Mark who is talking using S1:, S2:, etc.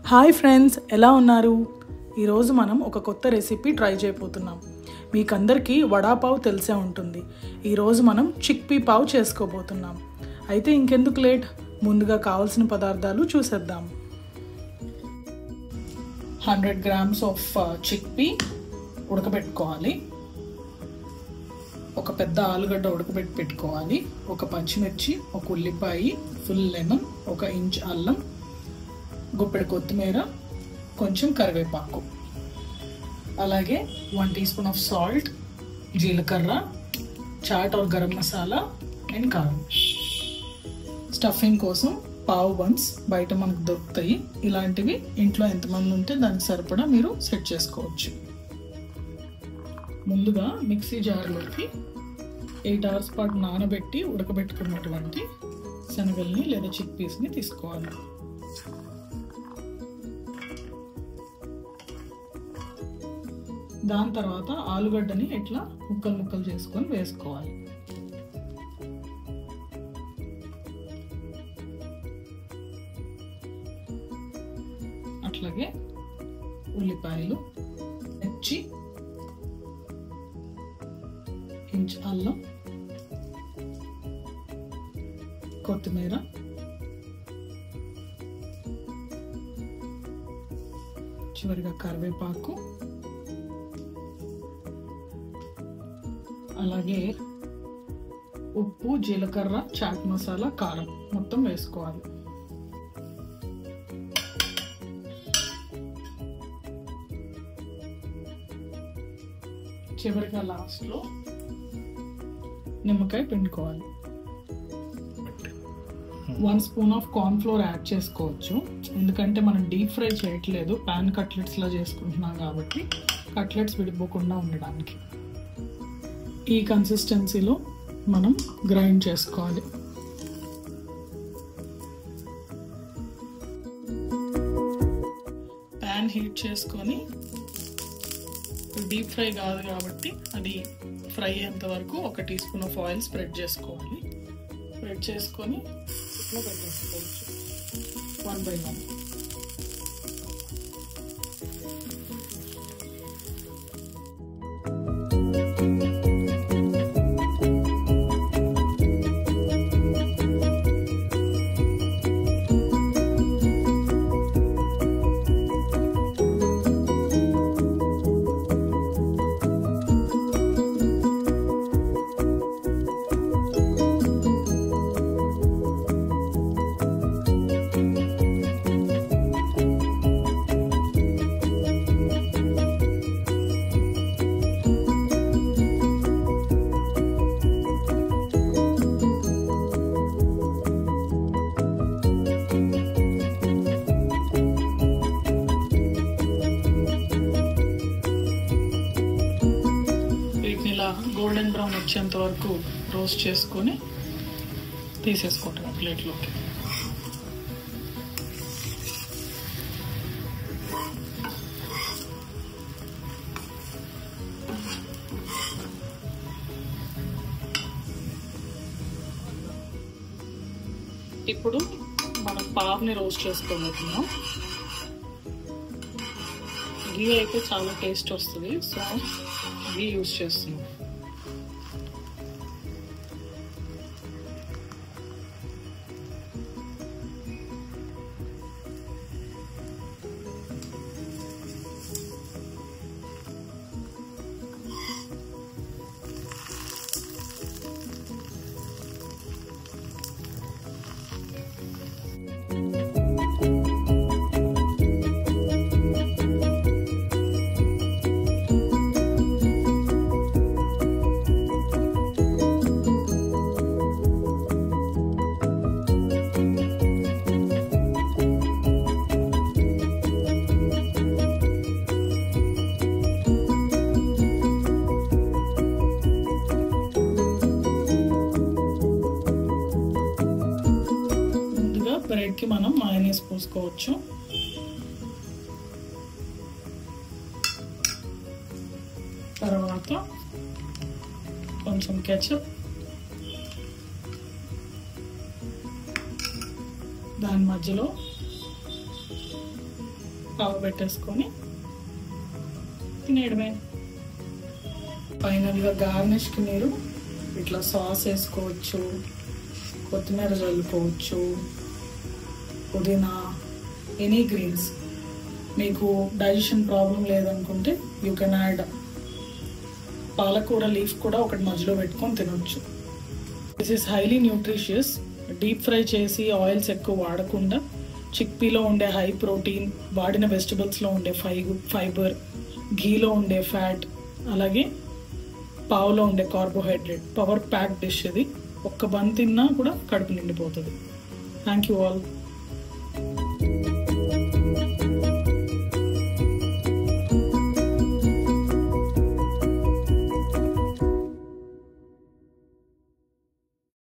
S1: Hi friends, ఎలా ఉన్నారు? ఈరోజు మనం ఒక కొత్త రెసిపీ ట్రై చేయబోతున్నాం. మీకందరికీ వడాపావ్ తెలిసే ఉంటుంది. ఈరోజు మనం చిక్పీ పావ్ చేసుకోబోతున్నాం. అయితే ఇంకెందుకు లేట్, ముందుగా కావాల్సిన పదార్థాలు చూసేద్దాం. 100 grams ఆఫ్ చిక్పీ ఉడకబెట్టుకోవాలి. ఒక పెద్ద ఆలుగడ్డ ఉడకబెట్టి పెట్టుకోవాలి. ఒక పచ్చిమిర్చి, ఒక ఉల్లిపాయ, ఫుల్ లెమన్, 1 ఇంచ్ అల్లం, గుప్పెడు కొత్తిమీర, కొంచెం కరివేపాకు, అలాగే 1 టీ స్పూన్ ఆఫ్ సాల్ట్, జీలకర్ర, చాట్ ఆర్ గరం మసాలా అండ్ కారం. స్టఫింగ్ కోసం పావ్ బన్స్ బయట మనకు దొరుకుతాయి. ఇలాంటివి ఇంట్లో ఎంతమంది ఉంటే దానికి సరిపడా మీరు సెట్ చేసుకోవచ్చు. ముందుగా మిక్సీ జార్లోకి 8 hours పాటు నానబెట్టి ఉడకబెట్టుకున్నటువంటి శనగల్ని లేదా చిక్ పీస్ని తీసుకోవాలి. దాని తర్వాత ఆలుగడ్డని ఇట్లా ముక్కలు ముక్కలు చేసుకొని వేసుకోవాలి. అట్లాగే ఉల్లిపాయలు, మిర్చి, ఇంచ్ అల్లం, కొత్తిమీర, చివరిగా కరివేపాకు, అలాగే ఉప్పు, జీలకర్ర, చాట్ మసాలా, కారం మొత్తం వేసుకోవాలి. చివరిగా లాస్ట్లో నిమ్మకాయ పిండుకోవాలి. 1 spoon of corn flour add చేసుకోవచ్చు. ఎందుకంటే మనం డీప్ ఫ్రై చేయట్లేదు, పాన్ కట్లెట్స్ లా చేసుకుంటున్నాం కాబట్టి కట్లెట్స్ విడిపోకుండా ఉండడానికి. ఈ కన్సిస్టెన్సీలో మనం గ్రైండ్ చేసుకోవాలి. ప్యాన్ హీట్ చేసుకొని, డీప్ ఫ్రై కాదు కాబట్టి అది ఫ్రై అయ్యేంత వరకు 1 teaspoon of oil spread చేసుకోవాలి. స్ప్రెడ్ చేసుకొని ఇట్లా పెట్టేసుకోవచ్చు 1 by 1. గోల్డెన్ బ్రౌన్ వచ్చేంత వరకు రోస్ట్ చేసుకొని తీసేసుకుంటాం ప్లేట్లోకి. ఇప్పుడు మనం పావ్ని రోస్ట్ చేసుకోబోతున్నాం. గీ అయితే చాలా టేస్ట్ వస్తుంది, సో గీ యూజ్ చేస్తున్నాం. బ్రెడ్కి మనం మయోనీస్ పోసుకోవచ్చు. తర్వాత కొంచెం కెచప్, దాని మధ్యలో పావు పెట్టేసుకొని తినేయడమే. ఫైనల్గా గార్నిష్కి మీరు ఇట్లా సాస్ వేసుకోవచ్చు, కొత్తిమీర చల్లుకోవచ్చు, పుదీనా, ఎనీ గ్రీన్స్. మీకు డైజెషన్ ప్రాబ్లం లేదనుకుంటే యూ కెన్ యాడ్ పాలకూర లీఫ్ కూడా ఒకటి మధ్యలో పెట్టుకొని తినొచ్చు. This is highly nutritious. Deep fry చేసి ఆయిల్స్ ఎక్కువ వాడకుండా చిక్పీలో ఉండే హై ప్రోటీన్, వాడిన వెజిటబుల్స్లో ఉండే ఫైబర్, ఘీలో ఉండే ఫ్యాట్, అలాగే పావులో ఉండే కార్బోహైడ్రేట్, పవర్ ప్యాక్ డిష్ ఇది. ఒక్క బన్ తిన్నా కూడా కడుపు నిండిపోతుంది. Thank you all.